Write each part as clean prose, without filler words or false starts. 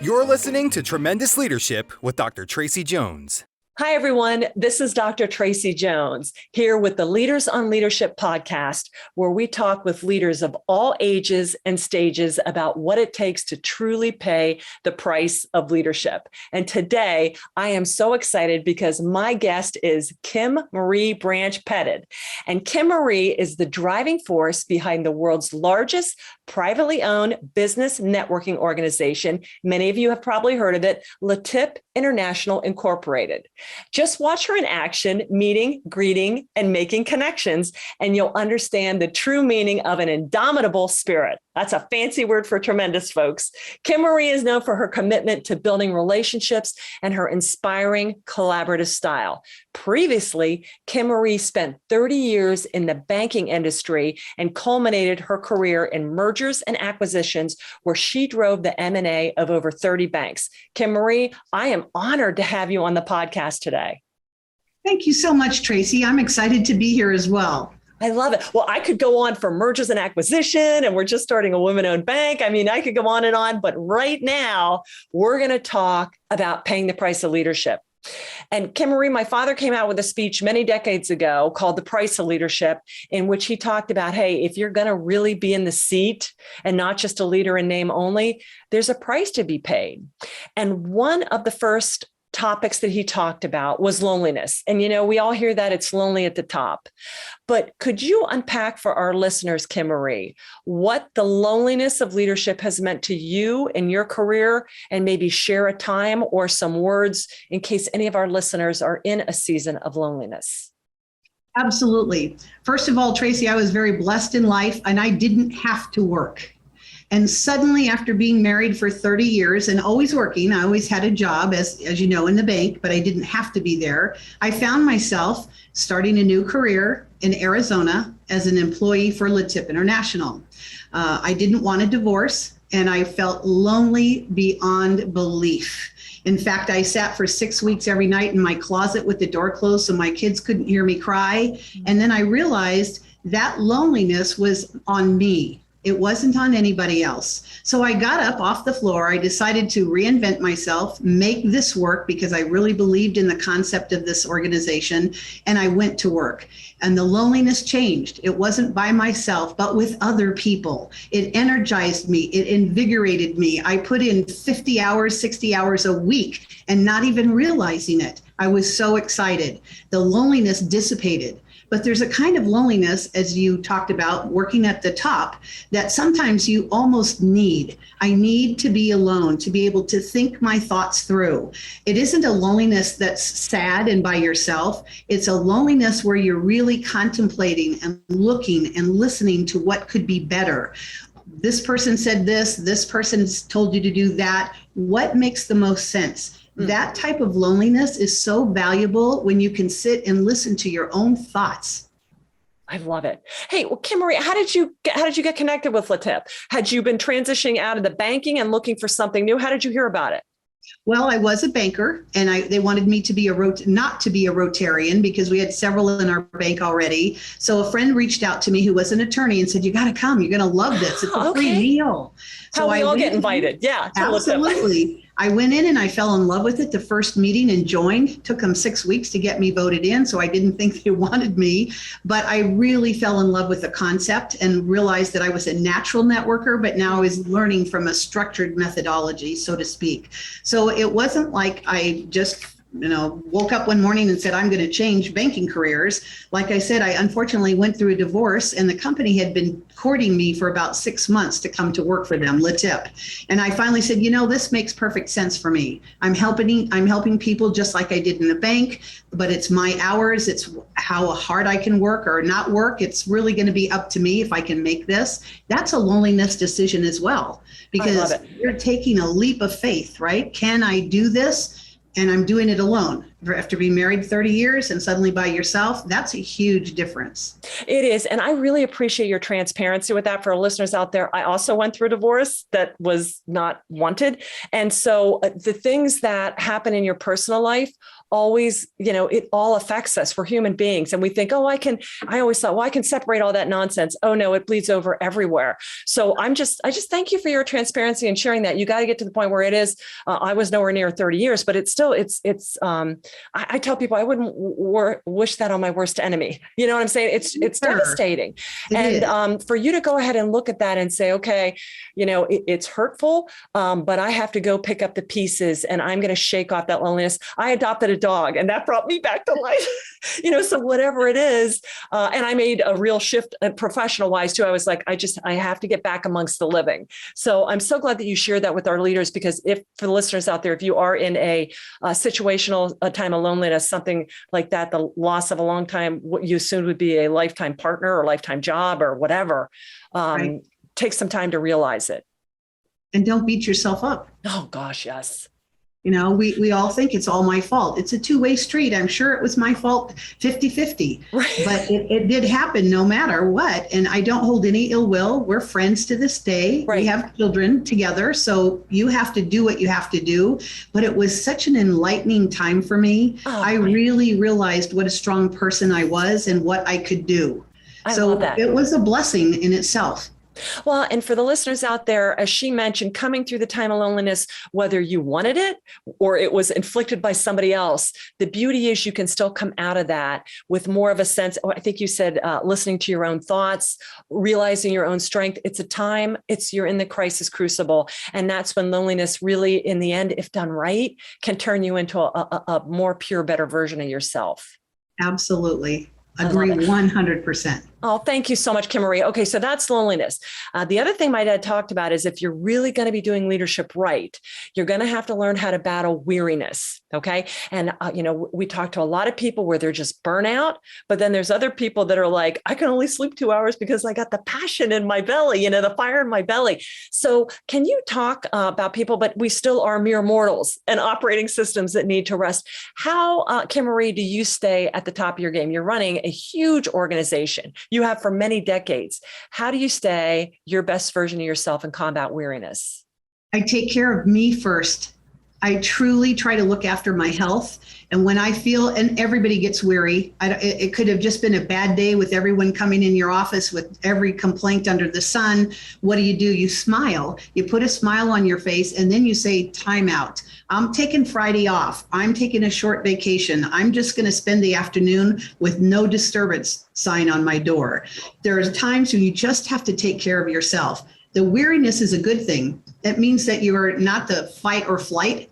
You're listening to Tremendous Leadership with Dr. Tracey Jones. Hi, everyone. This is Dr. Tracey Jones here with the Leaders on Leadership podcast, where we talk with leaders of all ages and stages about what it takes to truly pay the price of leadership. And today I am so excited because my guest is Kim Marie Branch-Pettid. And Kim Marie is the driving force behind the world's largest privately owned business networking organization. Many of you have probably heard of it, LeTip International Incorporated. Just watch her in action, meeting, greeting, and making connections, and you'll understand the true meaning of an indomitable spirit. That's a fancy word for tremendous, folks. Kim Marie is known for her commitment to building relationships and her inspiring collaborative style. Previously, Kim Marie spent 30 years in the banking industry and culminated her career in mergers and acquisitions, where she drove the M&A of over 30 banks. Kim Marie, I am honored to have you on the podcast today. Thank you so much, Tracey. I'm excited to be here as well. I love it. Well, I could go on for mergers and acquisition, and we're just starting a women-owned bank. I mean, I could go on, but right now we're going to talk about paying the price of leadership. And Kim Marie, my father came out with a speech many decades ago called The Price of Leadership, in which he talked about, hey, if you're going to really be in the seat and not just a leader in name only, there's a price to be paid. And one of the first topics that he talked about was loneliness. And, you know, we all hear that it's lonely at the top. But could you unpack for our listeners, Kim Marie, what the loneliness of leadership has meant to you in your career, and maybe share a time or some words in case any of our listeners are in a season of loneliness? Absolutely. First of all, Tracey, I was very blessed in life and I didn't have to work. And suddenly, after being married for 30 years and always working, I always had a job, as you know, in the bank, but I didn't have to be there. I found myself starting a new career in Arizona as an employee for LeTip International. I didn't want a divorce, and I felt lonely beyond belief. In fact, I sat for 6 weeks every night in my closet with the door closed so my kids couldn't hear me cry. And then I realized that loneliness was on me. It wasn't on anybody else. So I got up off the floor. I decided to reinvent myself, make this work, because I really believed in the concept of this organization. And I went to work. And the loneliness changed. It wasn't by myself, but with other people. It energized me. It invigorated me. I put in 50 hours, 60 hours a week and not even realizing it. I was so excited. The loneliness dissipated. But there's a kind of loneliness, as you talked about, working at the top, that sometimes you almost need. I need to be alone, to be able to think my thoughts through. It isn't a loneliness that's sad and by yourself. It's a loneliness where you're really contemplating and looking and listening to what could be better. This person said this person's told you to do that. What makes the most sense? That type of loneliness is so valuable when you can sit and listen to your own thoughts. I love it. Hey, well, Kim Marie, how did you get connected with LeTip? Had you been transitioning out of the banking and looking for something new? How did you hear about it? Well, I was a banker, and they wanted me to be not to be a Rotarian, because we had several in our bank already. So a friend reached out to me who was an attorney and said, "You got to come. You're going to love this. It's a free meal." So we all get invited. Yeah, absolutely. I went in and I fell in love with it the first meeting and joined. It took them 6 weeks to get me voted in, so I didn't think they wanted me. But I really fell in love with the concept and realized that I was a natural networker, but now I was learning from a structured methodology, so to speak. So it wasn't like I just woke up one morning and said, I'm going to change banking careers. Like I said, I unfortunately went through a divorce, and the company had been courting me for about 6 months to come to work for them, LeTip. And I finally said, this makes perfect sense for me. I'm helping people just like I did in the bank, but it's my hours. It's how hard I can work or not work. It's really going to be up to me if I can make this. That's a loneliness decision as well, because you're taking a leap of faith, right? Can I do this? And I'm doing it alone after being married 30 years and suddenly by yourself, that's a huge difference. It is. And I really appreciate your transparency with that. For our listeners out there, I also went through a divorce that was not wanted. And so the things that happen in your personal life always, it all affects us. We're human beings. And we think, I always thought, I can separate all that nonsense. Oh no, it bleeds over everywhere. So I just thank you for your transparency and sharing that. You got to get to the point where it is, I was nowhere near 30 years, but it's still, I tell people I wouldn't wish that on my worst enemy. You know what I'm saying? It's devastating. For you to go ahead and look at that and say, okay, it's hurtful, but I have to go pick up the pieces and I'm going to shake off that loneliness. I adopted a dog and that brought me back to life, so whatever it is. And I made a real shift professional wise too. I was like, I have to get back amongst the living. So I'm so glad that you shared that with our leaders, because for the listeners out there, if you are in a situational time of loneliness, something like that, the loss of a long time, what you assumed would be a lifetime partner or lifetime job or whatever, right. Take some time to realize it. And don't beat yourself up. Oh gosh, yes. We all think it's all my fault. It's a two-way street. I'm sure it was my fault 50-50, right. But it did happen no matter what. And I don't hold any ill will. We're friends to this day. Right. We have children together. So you have to do what you have to do. But it was such an enlightening time for me. Oh, I really realized what a strong person I was and what I could do. I love that. It was a blessing in itself. Well, and for the listeners out there, as she mentioned, coming through the time of loneliness, whether you wanted it or it was inflicted by somebody else, the beauty is you can still come out of that with more of a sense. I think you said listening to your own thoughts, realizing your own strength. It's a time, you're in the crisis crucible. And that's when loneliness really, in the end, if done right, can turn you into a more pure, better version of yourself. Absolutely. Agree 100%. Oh, thank you so much, Kim Marie. Okay, so that's loneliness. The other thing my dad talked about is if you're really going to be doing leadership right, you're going to have to learn how to battle weariness. Okay. And, we talk to a lot of people where they're just burnout, but then there's other people that are like, I can only sleep 2 hours because I got the passion in my belly, the fire in my belly. So can you talk about people, but we still are mere mortals and operating systems that need to rest. How, Kim Marie, do you stay at the top of your game? You're running a huge organization. You have for many decades. How do you stay your best version of yourself and combat weariness? I take care of me first. I truly try to look after my health. And when I feel, and everybody gets weary, it could have just been a bad day with everyone coming in your office with every complaint under the sun. What do? You smile. You put a smile on your face and then you say, time out. I'm taking Friday off. I'm taking a short vacation. I'm just going to spend the afternoon with no disturbance sign on my door. There are times when you just have to take care of yourself. The weariness is a good thing. That means that you are not the fight or flight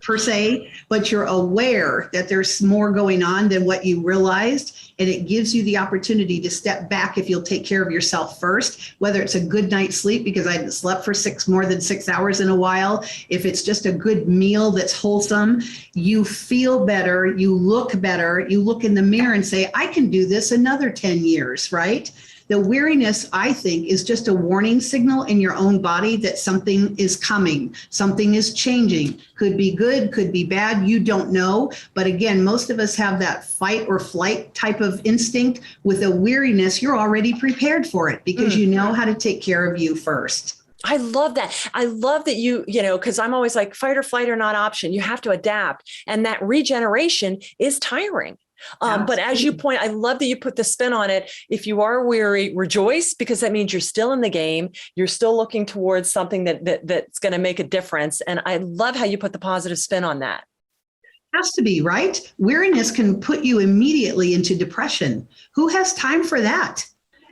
per se, but you're aware that there's more going on than what you realized. And it gives you the opportunity to step back if you'll take care of yourself first, whether it's a good night's sleep, because I haven't slept for more than 6 hours in a while. If it's just a good meal that's wholesome, you feel better, you look better, you look in the mirror and say, I can do this another 10 years, right? The weariness, I think, is just a warning signal in your own body that something is coming, something is changing. Could be good, could be bad, you don't know. But again, most of us have that fight or flight type of instinct. With a weariness, you're already prepared for it because you know how to take care of you first. I love that. I love that because I'm always like, fight or flight are not option. You have to adapt. And that regeneration is tiring. But as you point, I love that you put the spin on it. If you are weary, rejoice, because that means you're still in the game. You're still looking towards something that's going to make a difference. And I love how you put the positive spin on that. Has to be, right? Weariness can put you immediately into depression. Who has time for that?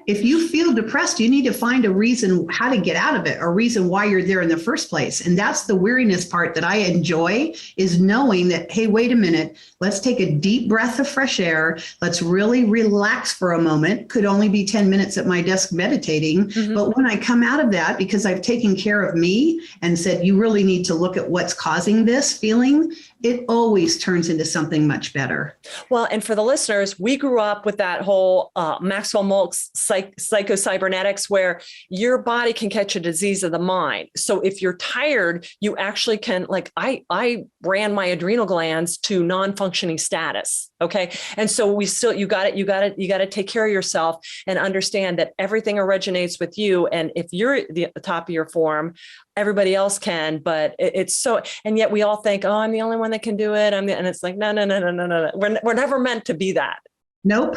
If you feel depressed, you need to find a reason how to get out of it, a reason why you're there in the first place. And that's the weariness part that I enjoy, is knowing that, hey, wait a minute, let's take a deep breath of fresh air. Let's really relax for a moment. Could only be 10 minutes at my desk meditating. Mm-hmm. But when I come out of that, because I've taken care of me and said, you really need to look at what's causing this feeling, it always turns into something much better. Well, and for the listeners, we grew up with that whole Maxwell Molex psychocybernetics, where your body can catch a disease of the mind. So if you're tired, you actually can, like, I ran my adrenal glands to non-functioning status. Okay. And so you got to take care of yourself and understand that everything originates with you. And if you're at the top of your form, everybody else can, but it's so, and yet we all think, oh, I'm the only one that can do it. And it's like, no. We're never meant to be that. Nope.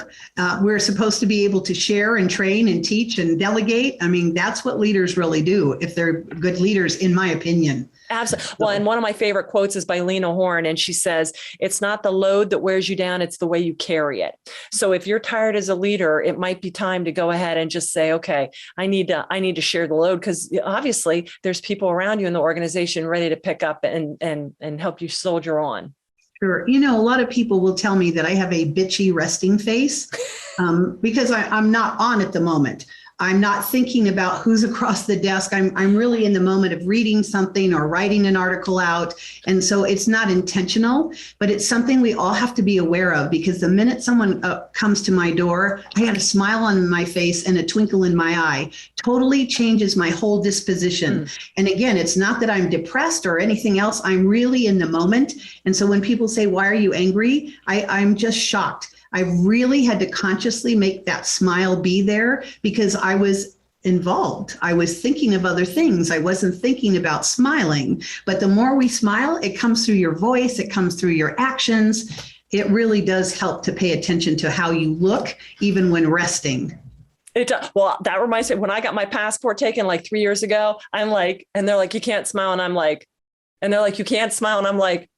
We're supposed to be able to share and train and teach and delegate. I mean, that's what leaders really do, if they're good leaders, in my opinion. Absolutely. Well, and one of my favorite quotes is by Lena Horne, and she says, it's not the load that wears you down, it's the way you carry it. So if you're tired as a leader, it might be time to go ahead and just say, okay, I need to share the load, because obviously there's people around you in the organization ready to pick up and help you soldier on. Sure. You know, a lot of people will tell me that I have a bitchy resting face because I'm not on at the moment. I'm not thinking about who's across the desk. I'm really in the moment of reading something or writing an article out. And so it's not intentional, but it's something we all have to be aware of, because the minute someone comes to my door, I have a smile on my face and a twinkle in my eye. Totally changes my whole disposition. And again, it's not that I'm depressed or anything else. I'm really in the moment. And so when people say, why are you angry? I'm just shocked. I really had to consciously make that smile be there, because I was involved. I was thinking of other things. I wasn't thinking about smiling. But the more we smile, it comes through your voice, it comes through your actions. It really does help to pay attention to how you look, even when resting. Well, that reminds me, when I got my passport taken like 3 years ago, I'm like, and they're like, you can't smile. And I'm like, and they're like, you can't smile. And I'm like,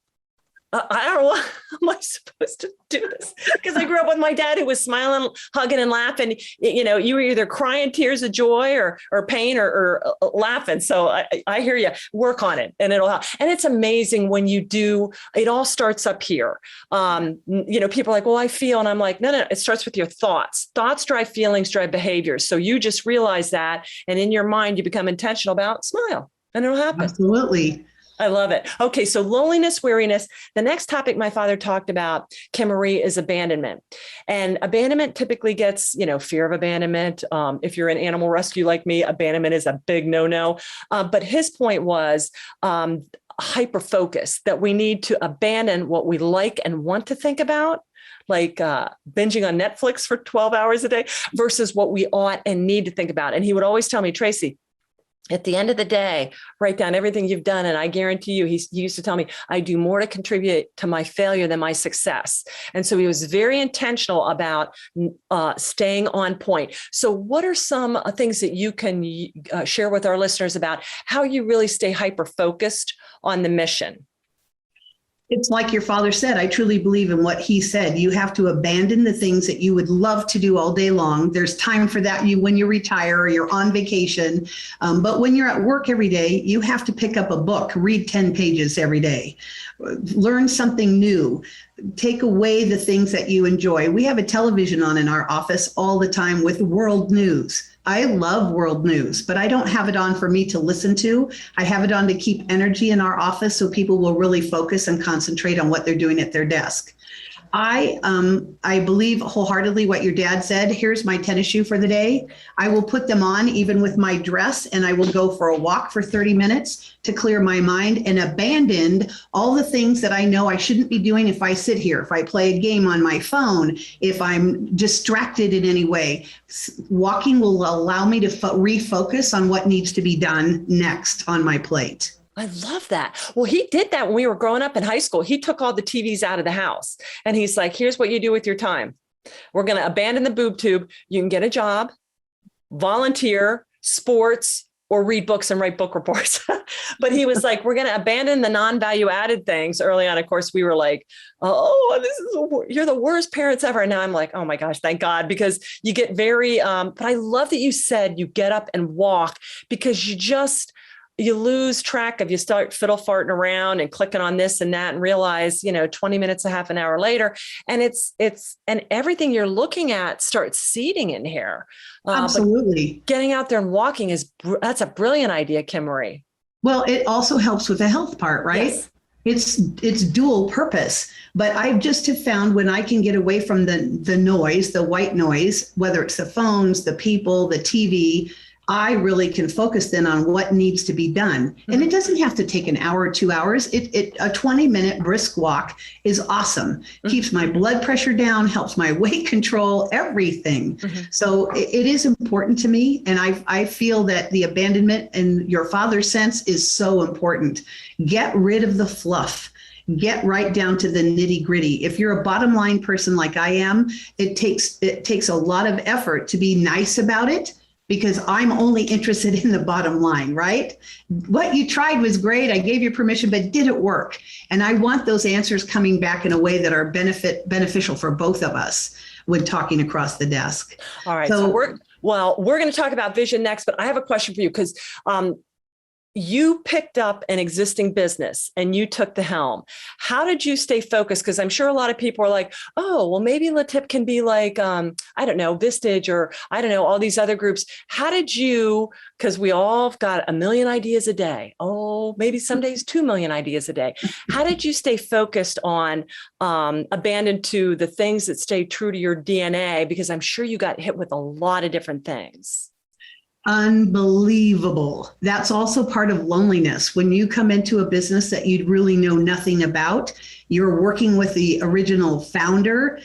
I don't know, how am I supposed to do this? Because I grew up with my dad, who was smiling, hugging, and laughing. You know, you were either crying tears of joy or pain or laughing. So I hear you. Work on it, and it'll help. And it's amazing when you do. It all starts up here. You know, people are like, well, I feel, and I'm like, no. It starts with your thoughts. Thoughts drive feelings, drive behaviors. So you just realize that, and in your mind, you become intentional about smile, and it'll happen. Absolutely. I love it. Okay. So loneliness, weariness. The next topic my father talked about, Kim Marie, is abandonment. And abandonment typically gets, you know, fear of abandonment. If you're in animal rescue like me, abandonment is a big no-no. But his point was hyperfocus, that we need to abandon what we like and want to think about, like binging on Netflix for 12 hours a day, versus what we ought and need to think about. And he would always tell me, Tracey, at the end of the day, write down everything you've done. And I guarantee you, he used to tell me, I do more to contribute to my failure than my success. And so he was very intentional about staying on point. So what are some things that you can share with our listeners about how you really stay hyper-focused on the mission? It's like your father said, I truly believe in what he said. You have to abandon the things that you would love to do all day long. There's time for that when you retire or you're on vacation. But when you're at work every day, you have to pick up a book, read 10 pages every day, learn something new, take away the things that you enjoy. We have a television on in our office all the time with world news. I love world news, but I don't have it on for me to listen to. I have it on to keep energy in our office so people will really focus and concentrate on what they're doing at their desk. I believe wholeheartedly what your dad said. Here's my tennis shoe for the day. I will put them on even with my dress, and I will go for a walk for 30 minutes to clear my mind and abandon all the things that I know I shouldn't be doing if I sit here, if I play a game on my phone, if I'm distracted in any way. Walking will allow me to refocus on what needs to be done next on my plate. I love that. Well, he did that when we were growing up in high school. He took all the TVs out of the house, and he's like, here's what you do with your time. We're going to abandon the boob tube. You can get a job, volunteer, sports, or read books and write book reports. But he was like, we're going to abandon the non-value added things. Early on, of course, we were like, oh, you're the worst parents ever. And now I'm like, oh my gosh, thank God, because you get very, but I love that you said you get up and walk, because you lose track of, you start fiddle farting around and clicking on this and that and realize, 20 minutes, a half an hour later, and and everything you're looking at starts seeding in here. Absolutely. Getting out there and walking that's a brilliant idea, Kim Marie. Well, it also helps with the health part, right? Yes. It's dual purpose, but I just have found when I can get away from the noise, the white noise, whether it's the phones, the people, the TV, I really can focus then on what needs to be done. And it doesn't have to take an hour or 2 hours. A 20-minute brisk walk is awesome. Keeps my blood pressure down, helps my weight control, everything. So it is important to me. And I feel that the abandonment in your father's sense is so important. Get rid of the fluff. Get right down to the nitty gritty. If you're a bottom line person like I am, it takes a lot of effort to be nice about it, because I'm only interested in the bottom line, right? What you tried was great. I gave you permission, but did it work? And I want those answers coming back in a way that are beneficial for both of us when talking across the desk. All right. So we're going to talk about vision next, but I have a question for you, because you picked up an existing business and you took the helm. How did you stay focused? Because I'm sure a lot of people are like, oh, well, maybe LeTip can be like, I don't know, Vistage, or I don't know, all these other groups. How did you, because we all got a million ideas a day. Oh, maybe some days 2 million ideas a day. How did you stay focused on abandoned to the things that stay true to your DNA? Because I'm sure you got hit with a lot of different things. Unbelievable. That's also part of loneliness. When you come into a business that you really know nothing about, you're working with the original founder.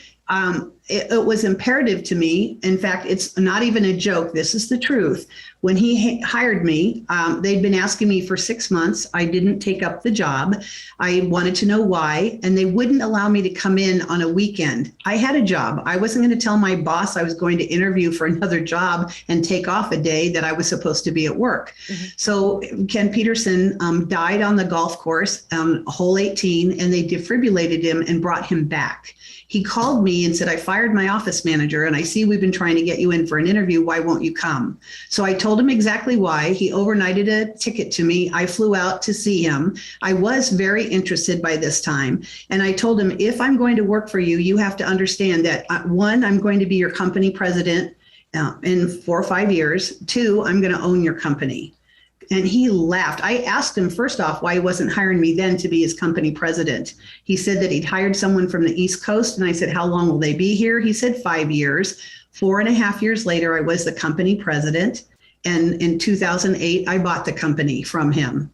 It was imperative to me. In fact, it's not even a joke. This is the truth. When he hired me, they'd been asking me for 6 months. I didn't take up the job. I wanted to know why, and they wouldn't allow me to come in on a weekend. I had a job. I wasn't going to tell my boss I was going to interview for another job and take off a day that I was supposed to be at work. So Ken Peterson died on the golf course, hole 18, and they defibrillated him and brought him back. He called me and said, I fired my office manager and I see we've been trying to get you in for an interview. Why won't you come? So I told him exactly why. He overnighted a ticket to me. I flew out to see him. I was very interested by this time. And I told him, if I'm going to work for you, you have to understand that one, I'm going to be your company president in 4 or 5 years. 2, I'm going to own your company. And he laughed. I asked him first off why he wasn't hiring me then to be his company president. He said that he'd hired someone from the East Coast. And I said, how long will they be here? He said 5 years. 4.5 years later, I was the company president. And in 2008, I bought the company from him.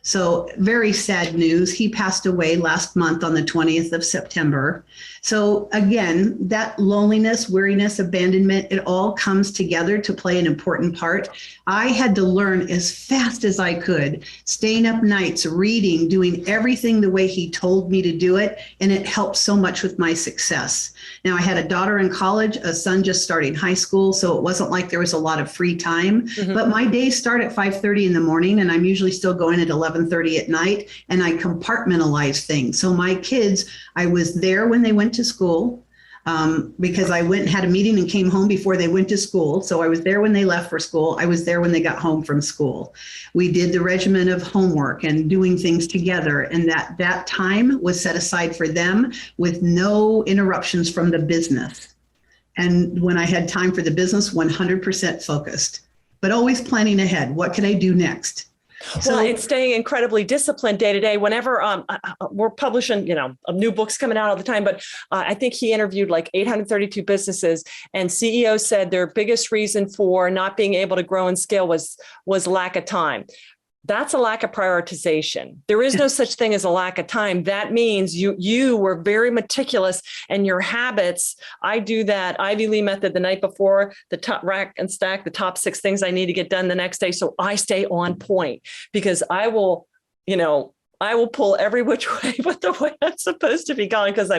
So very sad news. He passed away last month on the 20th of September. So again, that loneliness, weariness, abandonment, it all comes together to play an important part. I had to learn as fast as I could, staying up nights, reading, doing everything the way he told me to do it. And it helped so much with my success. Now I had a daughter in college, a son just starting high school. So it wasn't like there was a lot of free time, but my days start at 5:30 in the morning and I'm usually still going at 11:30 at night, and I compartmentalize things. So my kids, I was there when they went to school because I went and had a meeting and came home before they went to school. So I was there when they left for school. I was there when they got home from school. We did the regimen of homework and doing things together. And that time was set aside for them with no interruptions from the business. And when I had time for the business, 100% focused, but always planning ahead. What can I do next? Well, it's staying incredibly disciplined day to day. Whenever we're publishing, new books coming out all the time, but I think he interviewed like 832 businesses, and CEOs said their biggest reason for not being able to grow and scale was lack of time. That's a lack of prioritization. There is no such thing as a lack of time. That means you were very meticulous, and your habits. I do that Ivy Lee method the night before, the top rack and stack, the top 6 things I need to get done the next day. So I stay on point, because I will pull every which way but the way I'm supposed to be going, because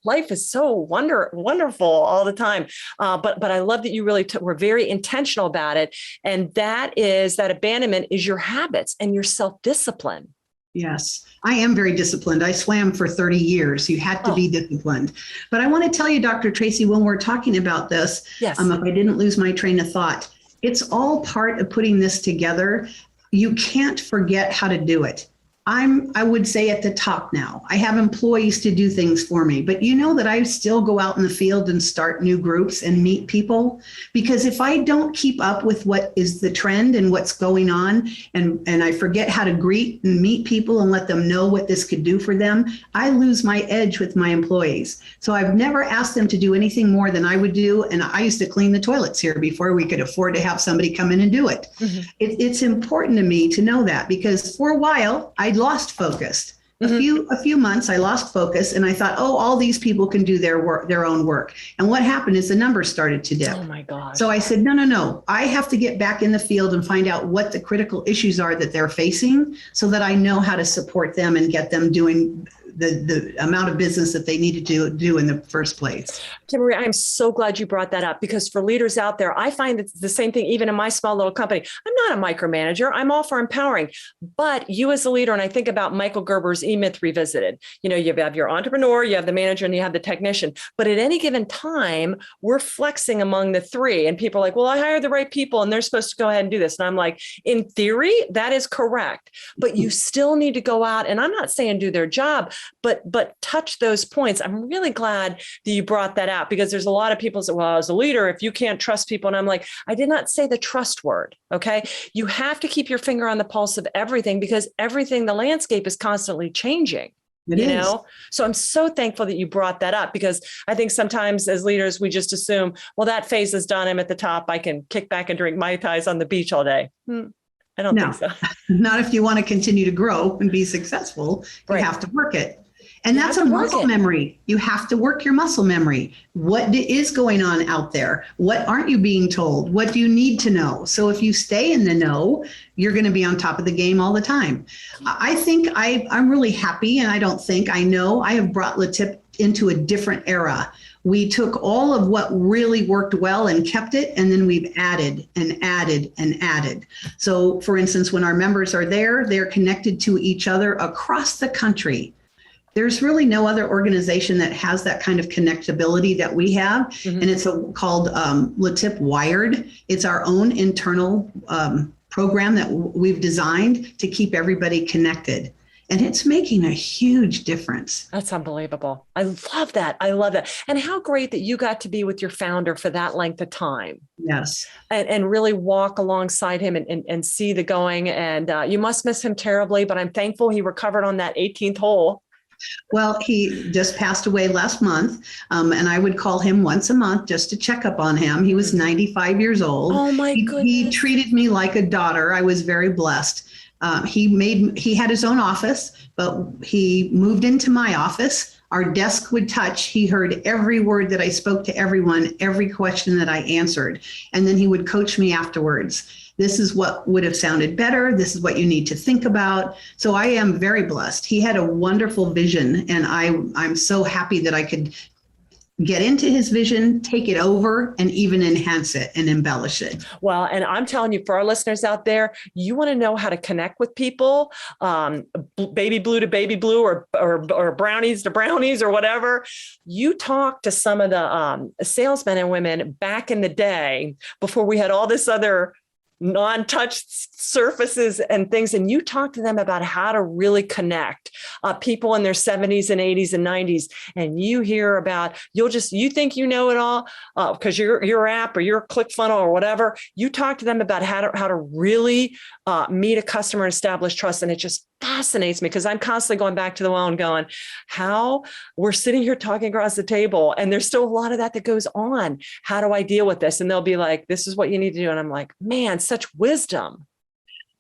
life is so wonderful all the time. But I love that you really were very intentional about it. And that abandonment is your habits and your self-discipline. Yes, I am very disciplined. I swam for 30 years. You had to be disciplined. But I want to tell you, Dr. Tracey, when we're talking about this, if I didn't lose my train of thought, it's all part of putting this together. You can't forget how to do it. I would say at the top now. I have employees to do things for me, but you know that I still go out in the field and start new groups and meet people, because if I don't keep up with what is the trend and what's going on, and I forget how to greet and meet people and let them know what this could do for them, I lose my edge with my employees. So I've never asked them to do anything more than I would do. And I used to clean the toilets here before we could afford to have somebody come in and do it. Mm-hmm. It's important to me to know that, because for a while I lost focus. Mm-hmm. A few months I lost focus, and I thought, oh, all these people can do their own work. And what happened is the numbers started to dip. Oh my gosh. So I said, no, I have to get back in the field and find out what the critical issues are that they're facing, so that I know how to support them and get them doing the amount of business that they needed to do in the first place. Kim Marie, I'm so glad you brought that up, because for leaders out there, I find it's the same thing, even in my small little company. I'm not a micromanager. I'm all for empowering. But you as a leader, and I think about Michael Gerber's E-Myth Revisited, you have your entrepreneur, you have the manager, and you have the technician. But at any given time, we're flexing among the three. And people are like, well, I hired the right people and they're supposed to go ahead and do this. And I'm like, in theory, that is correct. But you still need to go out, and I'm not saying do their job, but touch those points. I'm really glad that you brought that out, because there's a lot of people say, well, as a leader, if you can't trust people, and I'm like, I did not say the trust word. Okay. You have to keep your finger on the pulse of everything, because the landscape is constantly changing. It is. So I'm so thankful that you brought that up, because I think sometimes as leaders, we just assume, well, that phase is done. I'm at the top. I can kick back and drink Mai Tais on the beach all day. I don't think so. Not if you want to continue to grow and be successful. You have to work it. And that's a muscle memory. You have to work your muscle memory. What is going on out there? What aren't you being told? What do you need to know? So if you stay in the know, you're going to be on top of the game all the time. I think I'm really happy, and I know I have brought LeTip into a different era. We took all of what really worked well and kept it, and then we've added and added and added. So for instance, when our members are there, they're connected to each other across the country. There's really no other organization that has that kind of connectability that we have. Mm-hmm. And it's called LeTip Wired. It's our own internal program that we've designed to keep everybody connected. And it's making a huge difference. That's unbelievable. I love that. And how great that you got to be with your founder for that length of time. Yes. And really walk alongside him and see the going. And you must miss him terribly, but I'm thankful he recovered on that 18th hole. Well, he just passed away last month, and I would call him once a month just to check up on him. He was 95 years old. Oh my goodness. He treated me like a daughter. I was very blessed. He had his own office, but he moved into my office. Our desk would touch. He heard every word that I spoke to everyone, every question that I answered. And then he would coach me afterwards. This is what would have sounded better. This is what you need to think about. So I am very blessed. He had a wonderful vision, and I'm so happy that I could get into his vision, take it over, and even enhance it and embellish it. Well, and I'm telling you, for our listeners out there, you want to know how to connect with people, baby blue to baby blue, or brownies to brownies, or whatever. You talk to some of the salesmen and women back in the day, before we had all this other non-touched surfaces and things. And you talk to them about how to really connect people in their 70s and 80s and 90s. And you hear about, you think you know it all because your app or your ClickFunnels or whatever. You talk to them about how to really meet a customer and establish trust. And it just fascinates me, because I'm constantly going back to the well and going, how we're sitting here talking across the table, and there's still a lot of that goes on. How do I deal with this? And they'll be like, this is what you need to do. And I'm like, man, such wisdom.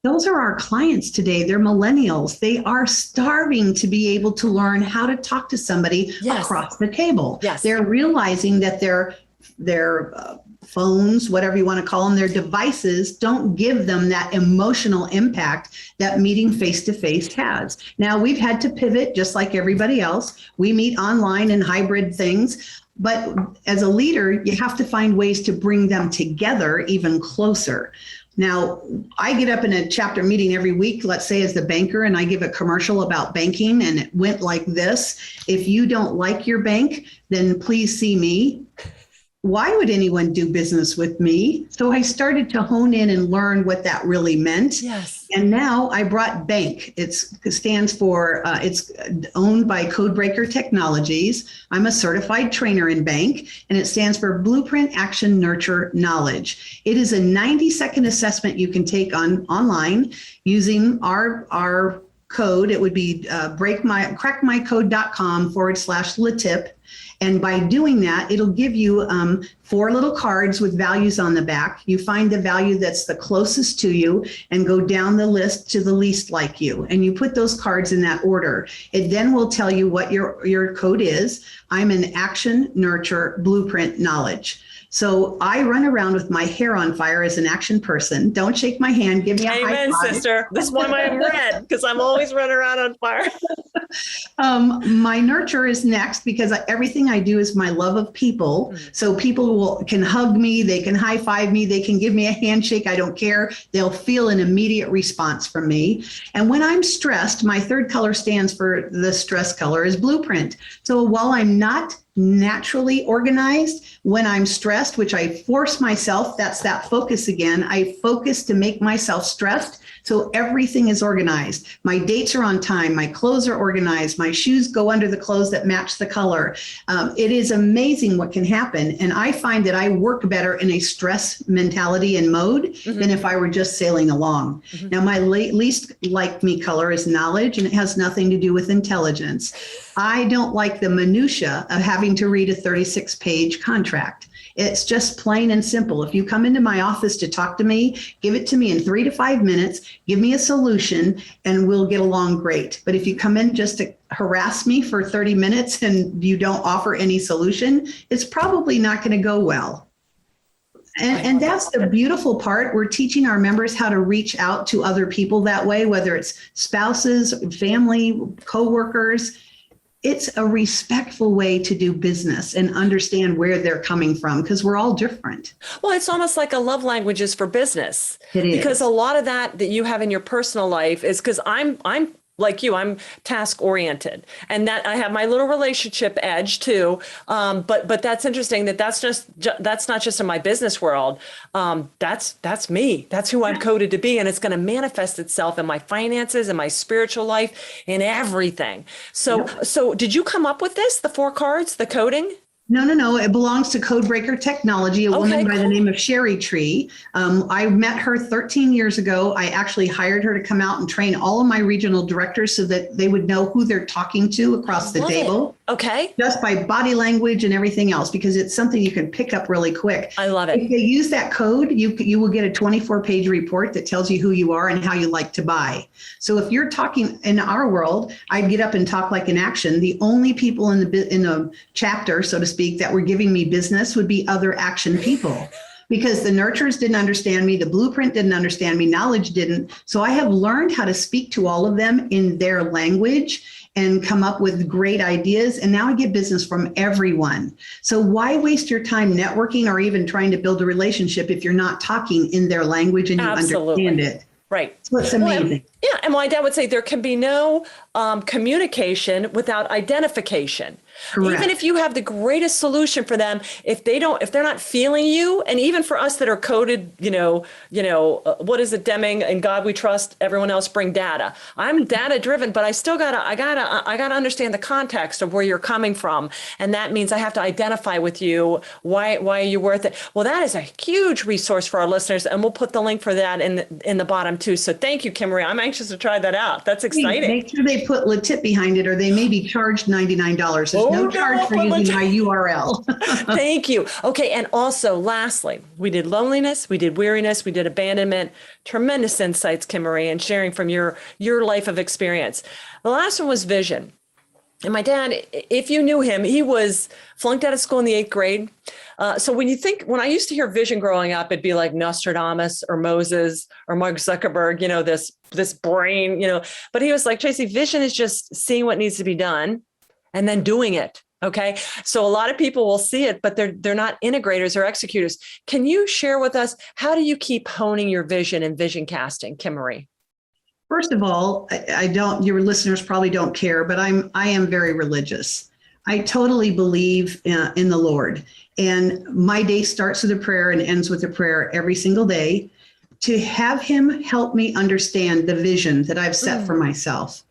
Those are our clients today. They're millennials. They are starving to be able to learn how to talk to somebody across the table. Yes. They're realizing that their phones, whatever you want to call them, their devices don't give them that emotional impact that meeting face-to-face has. Now, we've had to pivot just like everybody else. We meet online and hybrid things, but as a leader, you have to find ways to bring them together even closer. Now, I get up in a chapter meeting every week, let's say as the banker, and I give a commercial about banking, and it went like this: if you don't like your bank, then please see me. why would anyone do business with me? So I started to hone in and learn what that really meant. Yes. And now I brought BANK. It stands for, it's owned by Codebreaker Technologies. I'm a certified trainer in BANK, and it stands for Blueprint Action Nurture Knowledge. It is a 90-second assessment you can take online using our code. It would be crackmycode.com/LeTip. And by doing that, it'll give you 4 little cards with values on the back. You find the value that's the closest to you and go down the list to the least like you. And you put those cards in that order. It then will tell you what your code is. I'm an Action Nurture Blueprint Knowledge. So I run around with my hair on fire as an action person. Don't shake my hand. Give me a high Amen, five. sister. This is why I'm red, because I'm always running around on fire. My nurture is next because everything I do is my love of people. So people can hug me, they can high five me, they can give me a handshake. I don't care. They'll feel an immediate response from me. And when I'm stressed, my third color stands for the stress color is blueprint. So while I'm not naturally organized, when I'm stressed, which I force myself, that's that focus again. I focus to make myself stressed. So everything is organized. My dates are on time. My clothes are organized. My shoes go under the clothes that match the color. It is amazing what can happen. And I find that I work better in a stress mentality and mode than if I were just sailing along. Now, my least like me color is knowledge, and it has nothing to do with intelligence. I don't like the minutia of having to read a 36-page contract. It's just plain and simple. If you come into my office to talk to me, give it to me in 3 to 5 minutes, give me a solution, and we'll get along great. But if you come in just to harass me for 30 minutes and you don't offer any solution, it's probably not going to go well. And that's the beautiful part. We're teaching our members how to reach out to other people that way, whether it's spouses, family, coworkers. It's a respectful way to do business and understand where they're coming from, because we're all different. Well, it's almost like a love languages for business. It is. Because a lot of that you have in your personal life is because I'm like you, I'm task oriented, and that I have my little relationship edge too. But that's interesting that's not just in my business world. That's me. That's who I'm coded to be. And it's going to manifest itself in my finances and my spiritual life, in everything. So did you come up with this, the 4 cards, the coding? No. It belongs to Codebreaker Technology, a woman by the name of Sherry Tree. I met her 13 years ago. I actually hired her to come out and train all of my regional directors so that they would know who they're talking to across the table. Okay. Just by body language and everything else, because it's something you can pick up really quick. I love it. If they use that code, you will get a 24-page report that tells you who you are and how you like to buy. So if you're talking in our world, I'd get up and talk like an action. The only people in the chapter, so to speak, that were giving me business would be other action people. Because the nurturers didn't understand me, the blueprint didn't understand me, knowledge didn't. So I have learned how to speak to all of them in their language and come up with great ideas. And now I get business from everyone. So why waste your time networking or even trying to build a relationship if you're not talking in their language and you understand it? Right. So it's amazing. And my dad would say there can be no communication without identification. Correct. Even if you have the greatest solution for them, if they're not feeling you, and even for us that are coded, what is it, Deming? In God we trust, everyone else bring data. I'm data driven, but I still gotta understand the context of where you're coming from, and that means I have to identify with you. Why are you worth it? Well, that is a huge resource for our listeners, and we'll put the link for that in the bottom too. So thank you, Kim Marie. I'm anxious to try that out. That's exciting. Make sure they put LeTip behind it, or they may be charged $99. There's no charge for using my URL. Thank you. Okay. And also, lastly, we did loneliness, we did weariness, we did abandonment. Tremendous insights, Kim Marie, and sharing from your life of experience. The last one was vision. And my dad, if you knew him, he was flunked out of school in the 8th grade. So when I used to hear vision growing up, it'd be like Nostradamus or Moses or Mark Zuckerberg, this brain, but he was like, Tracey, vision is just seeing what needs to be done and then doing it. Okay. So a lot of people will see it, but they're not integrators or executors. Can you share with us, how do you keep honing your vision and vision casting, Kim Marie? First of all, your listeners probably don't care, but I am very religious. I totally believe in the Lord. And my day starts with a prayer and ends with a prayer every single day, to have him help me understand the vision that I've set for myself.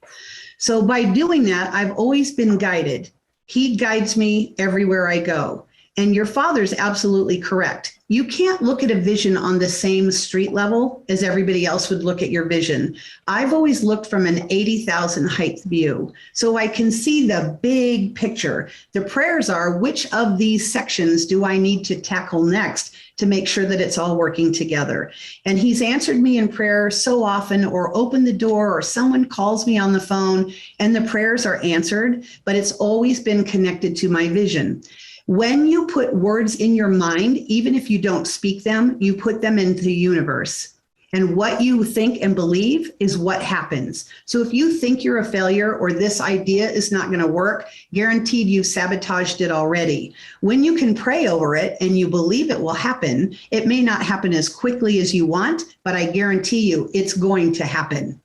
So by doing that, I've always been guided. He guides me everywhere I go. And your father's absolutely correct. You can't look at a vision on the same street level as everybody else would look at your vision. I've always looked from an 80,000 height view, so I can see the big picture. The prayers are, which of these sections do I need to tackle next to make sure that it's all working together? And he's answered me in prayer so often, or opened the door, or someone calls me on the phone and the prayers are answered, but it's always been connected to my vision. When you put words in your mind, even if you don't speak them, you put them into the universe. And what you think and believe is what happens. So if you think you're a failure or this idea is not going to work, guaranteed you've sabotaged it already. When you can pray over it and you believe it will happen, it may not happen as quickly as you want, but I guarantee you it's going to happen.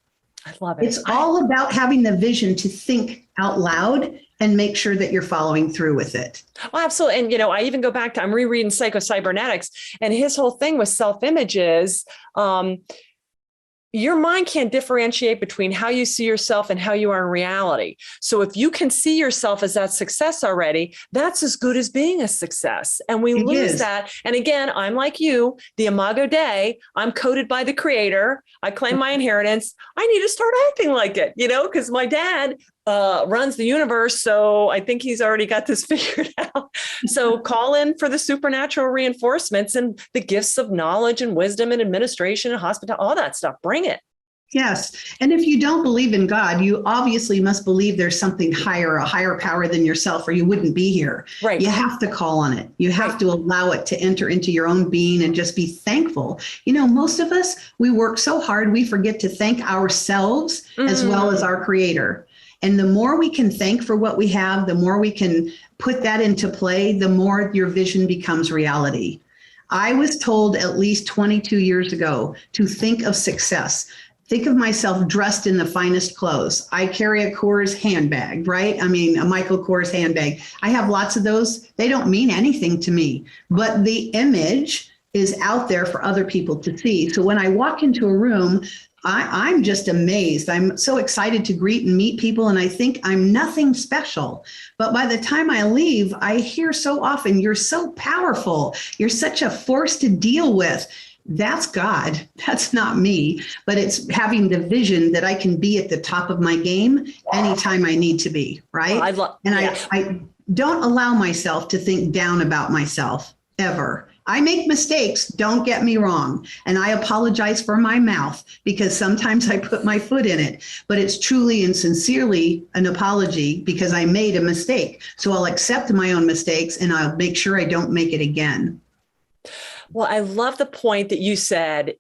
I love it. It's all about having the vision to think out loud and make sure that you're following through with it. Well, absolutely. And, I even go back to, I'm rereading Psycho-Cybernetics, and his whole thing with self-image is, your mind can't differentiate between how you see yourself and how you are in reality. So if you can see yourself as that success already, that's as good as being a success. And we lose that. And again, I'm like you, the Imago Dei, I'm coded by the creator. I claim my inheritance. I need to start acting like it, because my dad runs the universe. So I think he's already got this figured out. So call in for the supernatural reinforcements and the gifts of knowledge and wisdom and administration and hospitality, all that stuff. Bring it. Yes. And if you don't believe in God, you obviously must believe there's something higher, a higher power than yourself, or you wouldn't be here. Right. You have to call on it. You have to allow it to enter into your own being and just be thankful. Most of us, we work so hard, we forget to thank ourselves as well as our creator. And the more we can thank for what we have, the more we can put that into play, the more your vision becomes reality. I was told at least 22 years ago to think of success. Think of myself dressed in the finest clothes. I carry a Kors handbag, right? A Michael Kors handbag. I have lots of those. They don't mean anything to me, but the image is out there for other people to see. So when I walk into a room, I'm just amazed. I'm so excited to greet and meet people, and I think I'm nothing special. But by the time I leave, I hear so often, you're so powerful. You're such a force to deal with. That's God. That's not me. But it's having the vision that I can be at the top of my game anytime I need to be, right? I don't allow myself to think down about myself, ever. I make mistakes, don't get me wrong. And I apologize for my mouth because sometimes I put my foot in it, but it's truly and sincerely an apology because I made a mistake. So I'll accept my own mistakes and I'll make sure I don't make it again. Well, I love the point that you said,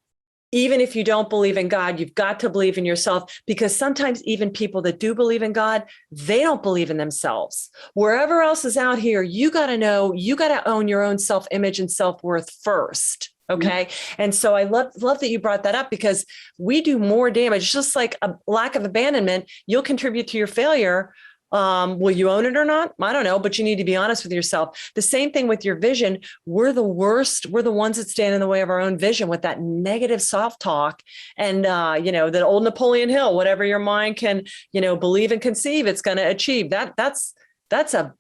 even if you don't believe in God, you've got to believe in yourself, because sometimes even people that do believe in God, they don't believe in themselves. Wherever else is out here, you got to know, you got to own your own self-image and self-worth first. Okay. Mm-hmm. And so I love that you brought that up, because we do more damage, just like a lack of abandonment. You'll contribute to your failure. Will you own it or not? I don't know, but you need to be honest with yourself. The same thing with your vision. We're the worst. We're the ones that stand in the way of our own vision with that negative self-talk. And, that old Napoleon Hill, whatever your mind can, believe and conceive, it's going to achieve. That's a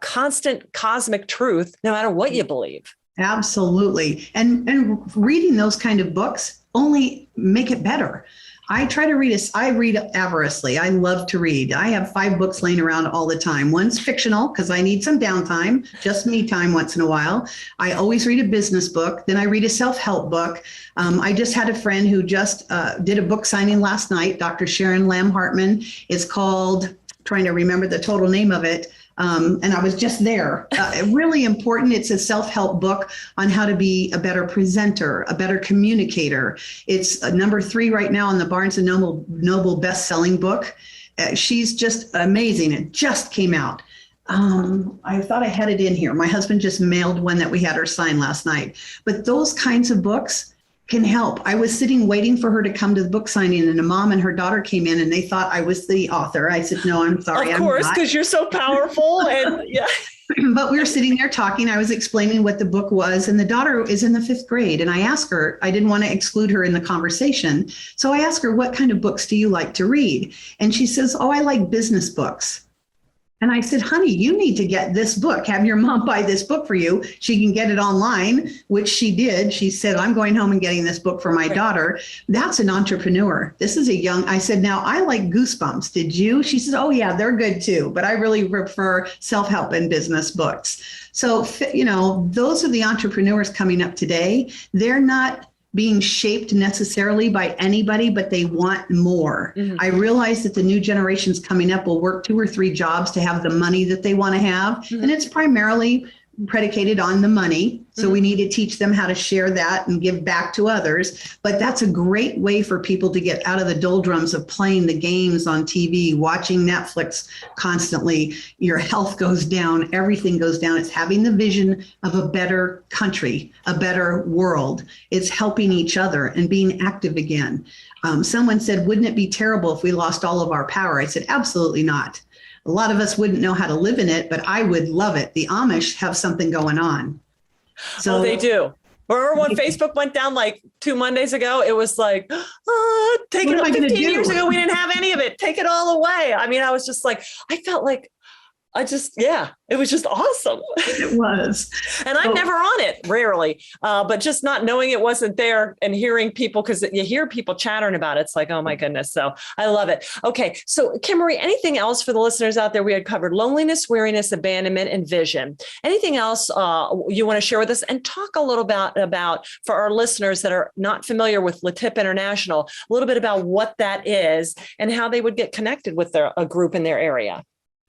constant cosmic truth, no matter what you believe. Absolutely. And reading those kind of books only make it better. I read avorously. I love to read. I have 5 books laying around all the time. One's fictional because I need some downtime, just me time once in a while. I always read a business book. Then I read a self-help book. I just had a friend who just did a book signing last night, Dr. Sharon Lamb Hartman. It's called, trying to remember the total name of it. And I was just there. Really important. It's a self-help book on how to be a better presenter, a better communicator. It's number 3 right now on the Barnes & Noble best-selling book. She's just amazing. It just came out. I thought I had it in here. My husband just mailed one that we had her sign last night. But those kinds of books, can help. I was sitting waiting for her to come to the book signing, and a mom and her daughter came in and they thought I was the author. I said, no, I'm sorry. Of course, because you're so powerful. And yeah. But we were sitting there talking. I was explaining what the book was, and the daughter is in the 5th grade. And I asked her, I didn't want to exclude her in the conversation. So I asked her, what kind of books do you like to read? And she says, oh, I like business books. And I said, honey, you need to get this book. Have your mom buy this book for you. She can get it online, which she did. She said, I'm going home and getting this book for my daughter. That's an entrepreneur. This is a young, I said, now I like Goosebumps. Did you? She says, oh yeah, they're good too. But I really prefer self-help and business books. So, you know, those are the entrepreneurs coming up today. They're not being shaped necessarily by anybody, but they want more. Mm-hmm. I realize that the new generations coming up will work 2 or 3 jobs to have the money that they want to have. Mm-hmm. And it's primarily predicated on the money. So we need to teach them how to share that and give back to others. But that's a great way for people to get out of the doldrums of playing the games on TV, watching Netflix constantly. Your health goes down, everything goes down. It's having the vision of a better country, a better world. It's helping each other and being active again. Someone said, wouldn't it be terrible if we lost all of our power? I said, absolutely not. A lot of us wouldn't know how to live in it, but I would love it. The Amish have something going on. So they do. Remember when Facebook went down like 2 Mondays ago? It was like, take it 15 years ago. We didn't have any of it. Take it all away. I mean, I was just like, I felt like it was just awesome. It was. And I'm never on it, rarely, but just not knowing it wasn't there and hearing people, because you hear people chattering about it. It's like, oh my goodness. So I love it. Okay. So Kim Marie, anything else for the listeners out there? We had covered loneliness, weariness, abandonment, and vision. Anything else you want to share with us, and talk a little about for our listeners that are not familiar with LeTip International, a little bit about what that is and how they would get connected with a group in their area.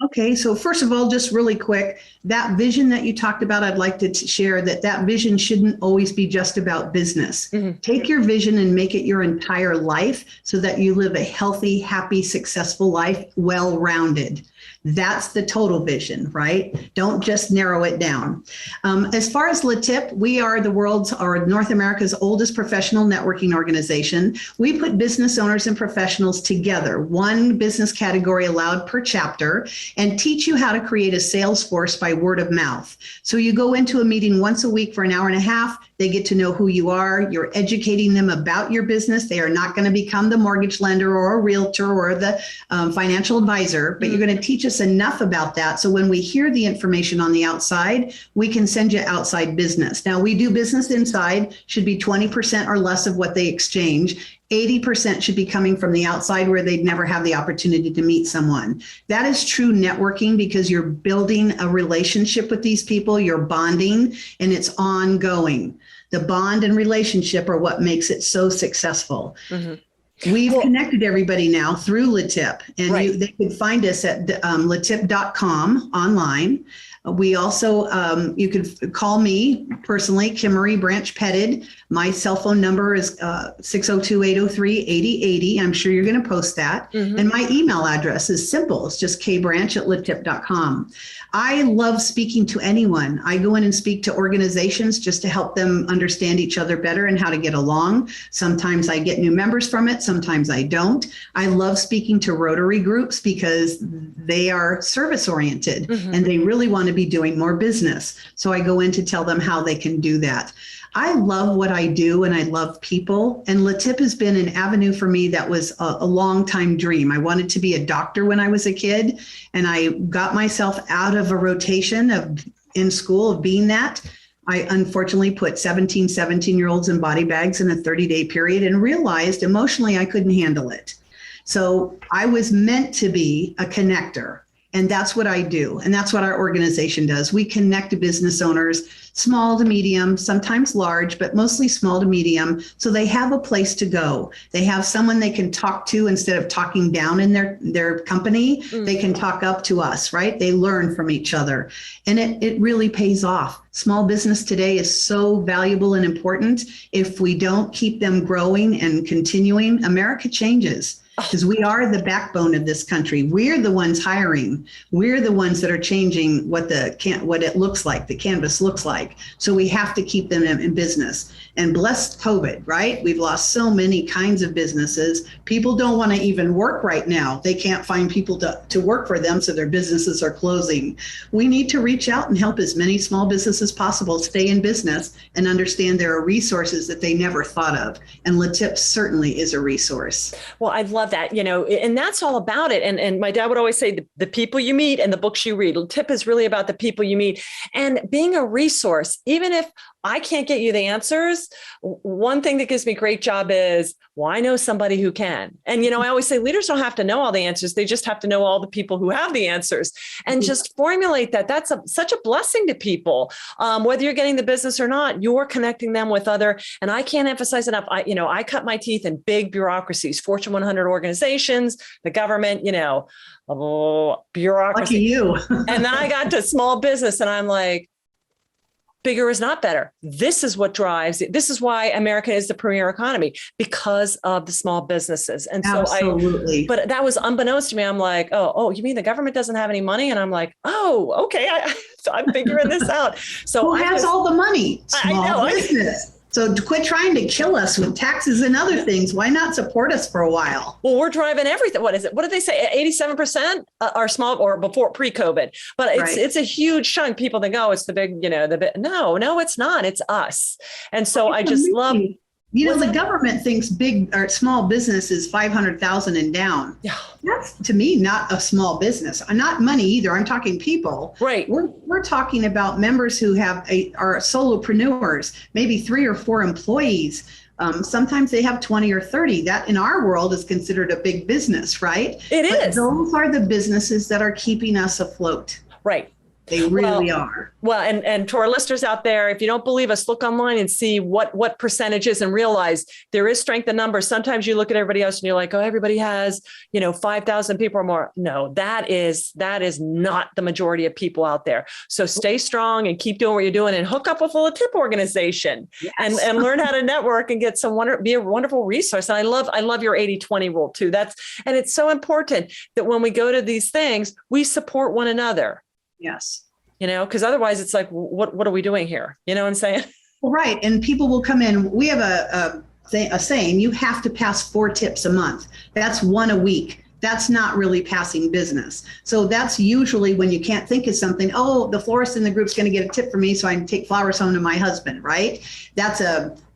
Okay, so first of all, just really quick, that vision that you talked about, I'd like to share that vision shouldn't always be just about business. Mm-hmm. Take your vision and make it your entire life so that you live a healthy, happy, successful life, well-rounded. That's the total vision, right? Don't just narrow it down. As far as LeTip, we are North America's oldest professional networking organization. We put business owners and professionals together, one business category allowed per chapter, and teach you how to create a sales force by word of mouth. So you go into a meeting once a week for an hour and a half. They get to know who you are. You're educating them about your business. They are not going to become the mortgage lender or a realtor or the financial advisor, but you're going to teach us enough about that. So when we hear the information on the outside, we can send you outside business. Now, we do business inside, should be 20% or less of what they exchange. 80% should be coming from the outside where they'd never have the opportunity to meet someone. That is true networking, because you're building a relationship with these people, you're bonding, and it's ongoing. The bond and relationship are what makes it so successful. Mm-hmm. We've connected everybody now through LeTip, and right. They can find us at letip.com online. We also, you could call me personally, Kim Marie Branch-Pettid. My cell phone number is 602-803-8080. I'm sure you're going to post that. Mm-hmm. And my email address is simple. It's just kbranch@letip.com. I love speaking to anyone. I go in and speak to organizations just to help them understand each other better and how to get along. Sometimes I get new members from it. Sometimes I don't. I love speaking to Rotary groups because they are service oriented, mm-hmm. and they really want to be doing more business. So I go in to tell them how they can do that. I love what I do, and I love people. And LeTip has been an avenue for me that was a long time dream. I wanted to be a doctor when I was a kid, and I got myself out of a rotation in school of being that. I unfortunately put 17-year-olds in body bags in a 30-day period and realized emotionally I couldn't handle it. So I was meant to be a connector. And that's what I do. And that's what our organization does. We connect business owners, small to medium, sometimes large, but mostly small to medium. So they have a place to go. They have someone they can talk to instead of talking down in their company. Mm-hmm. They can talk up to us, right? They learn from each other. And it really pays off. Small business today is so valuable and important. If we don't keep them growing and continuing, America changes. because we are the backbone of this country. We're the ones hiring. We're the ones that are changing what it looks like, the canvas looks like. So we have to keep them in business. And bless COVID, right? We've lost so many kinds of businesses. People don't want to even work right now. They can't find people to work for them, so their businesses are closing. We need to reach out and help as many small businesses as possible stay in business and understand there are resources that they never thought of. And LeTip certainly is a resource. Well, I love that, and that's all about it. And my dad would always say the people you meet and the books you read. LeTip is really about the people you meet and being a resource. Even if I can't get you the answers, one thing that gives me great job is, well, I know somebody who can. And, I always say leaders don't have to know all the answers. They just have to know all the people who have the answers and just formulate that. That's such a blessing to people. Whether you're getting the business or not, you're connecting them with other. And I can't emphasize enough. I cut my teeth in big bureaucracies, Fortune 100 organizations, the government, bureaucracy. Lucky you. And then I got to small business and I'm like, bigger is not better. This is what drives it. This is why America is the premier economy, because of the small businesses. And so absolutely. But that was unbeknownst to me. I'm like, oh, you mean the government doesn't have any money? And I'm like, oh, okay. I'm figuring this out. So who has all the money? Small business. So quit trying to kill us with taxes and other things. Why not support us for a while? Well, we're driving everything. What is it? What did they say? 87% are small, or before pre-COVID. But it's a huge chunk. People think, oh, it's the big, no, it's not. It's us. And so I just love. The government thinks big or small business is 500,000 and down. Yeah. That's, to me, not a small business. Not money either. I'm talking people. Right. We're talking about members who are solopreneurs, maybe 3 or 4 employees. Sometimes they have 20 or 30. That in our world is considered a big business, right? It is. Those are the businesses that are keeping us afloat. Right. They really are. Well, and to our listeners out there, if you don't believe us, look online and see what percentages and realize there is strength in numbers. Sometimes you look at everybody else and you're like, oh, everybody has, 5,000 people or more. No, that is not the majority of people out there. So stay strong and keep doing what you're doing and hook up with a LeTip organization. Yes. and learn how to network and get be a wonderful resource. And I love your 80-20 rule too. And it's so important that when we go to these things, we support one another. Yes. Because otherwise it's like, what are we doing here? You know what I'm saying? Well, right. And people will come in. We have a saying, you have to pass 4 tips a month. That's 1 a week. That's not really passing business. So that's usually when you can't think of something. Oh, the florist in the group's going to get a tip from me, so I can take flowers home to my husband, right? That's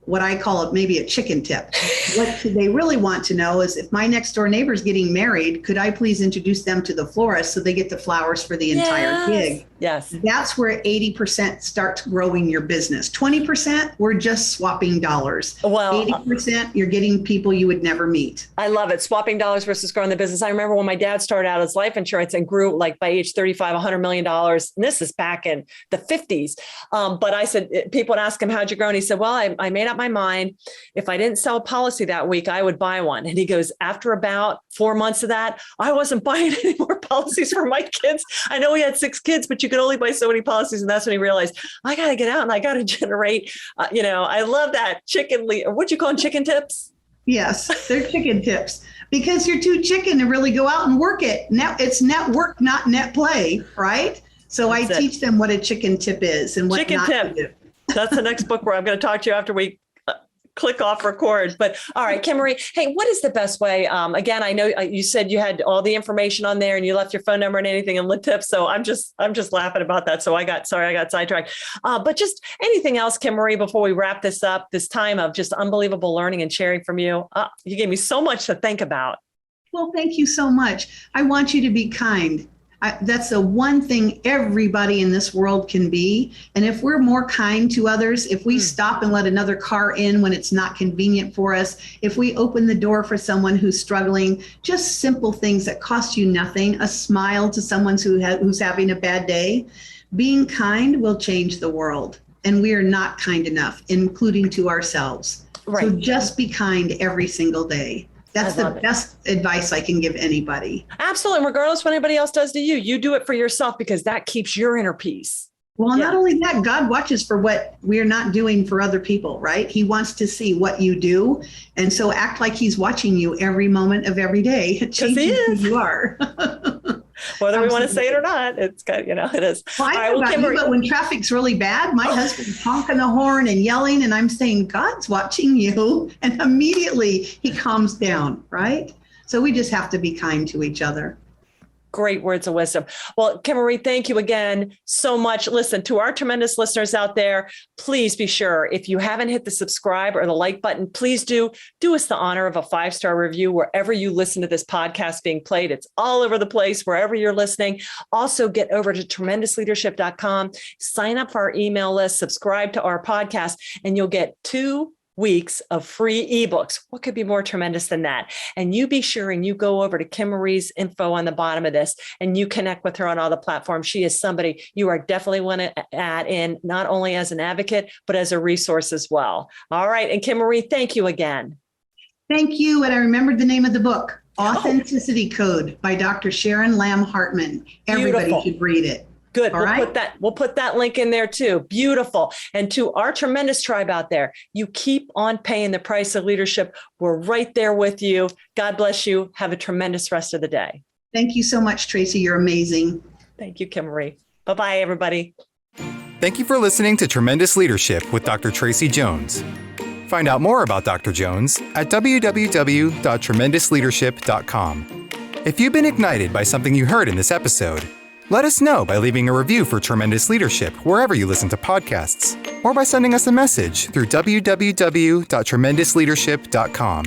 what I call it, maybe a chicken tip. What they really want to know is, if my next door neighbor's getting married, could I please introduce them to the florist so they get the flowers for the entire gig? Yes. That's where 80% starts growing your business. 20%, we're just swapping dollars. Well, 80%, you're getting people you would never meet. I love it. Swapping dollars versus growing the business. I remember when my dad started out his life insurance and grew, like, by age 35, $100 million. And this is back in the 50s. But I said, people would ask him, how'd you grow? And he said, well, I made up my mind. If I didn't sell a policy that week, I would buy one. And he goes, after about 4 months of that, I wasn't buying any more policies for my kids. I know he had 6 kids, but you could only buy so many policies. And that's when he realized, I got to get out and I got to generate, I love that what'd you call them, chicken tips? Yes, they're chicken tips, because you're too chicken to really go out and work it. Now it's network, not net play, right? So I teach them what a chicken tip is and what chicken not tip. To do. That's the next book where I'm going to talk to you after we click off record. But all right, Kim Marie, hey, what is the best way? Again, I know you said you had all the information on there and you left your phone number and anything in LeTip. So I'm just laughing about that. So I got sidetracked. But just anything else, Kim Marie, before we wrap this up, this time of just unbelievable learning and sharing from you. You gave me so much to think about. Well, thank you so much. I want you to be kind. That's the one thing everybody in this world can be. And if we're more kind to others, if we stop and let another car in when it's not convenient for us, if we open the door for someone who's struggling, just simple things that cost you nothing, a smile to someone who's having a bad day, being kind will change the world. And we are not kind enough, including to ourselves. Right. So just be kind every single day. That's the best advice I can give anybody. Absolutely. Regardless of what anybody else does to you, you do it for yourself, because that keeps your inner peace. Well, not only that, God watches for what we're not doing for other people, right? He wants to see what you do. And so act like he's watching you every moment of every day. It changes who you are. Whether we want to say it or not, it's got, it is. Well, I know about you, but when traffic's really bad, my husband's honking the horn and yelling, and I'm saying, God's watching you. And immediately he calms down, right? So we just have to be kind to each other. Great words of wisdom. Well, Kim Marie, thank you again so much. Listen, to our tremendous listeners out there, please be sure, if you haven't hit the subscribe or the like button, please do us the honor of a 5-star review wherever you listen to this podcast being played. It's all over the place, wherever you're listening. Also, get over to tremendousleadership.com, sign up for our email list, subscribe to our podcast, and you'll get 2 weeks of free ebooks. What could be more tremendous than that? And you be sure and you go over to Kim Marie's info on the bottom of this and you connect with her on all the platforms. She is somebody you are definitely want to add in, not only as an advocate, but as a resource as well. All right. And Kim Marie, thank you again. Thank you. And I remembered the name of the book, Authenticity Code by Dr. Sharon Lamb Hartman. Everybody should read it. Good. We'll put that link in there too. Beautiful. And to our tremendous tribe out there, you keep on paying the price of leadership. We're right there with you. God bless you. Have a tremendous rest of the day. Thank you so much, Tracey. You're amazing. Thank you, Kim Marie. Bye-bye, everybody. Thank you for listening to Tremendous Leadership with Dr. Tracey Jones. Find out more about Dr. Jones at www.tremendousleadership.com. If you've been ignited by something you heard in this episode, let us know by leaving a review for Tremendous Leadership wherever you listen to podcasts, or by sending us a message through www.tremendousleadership.com.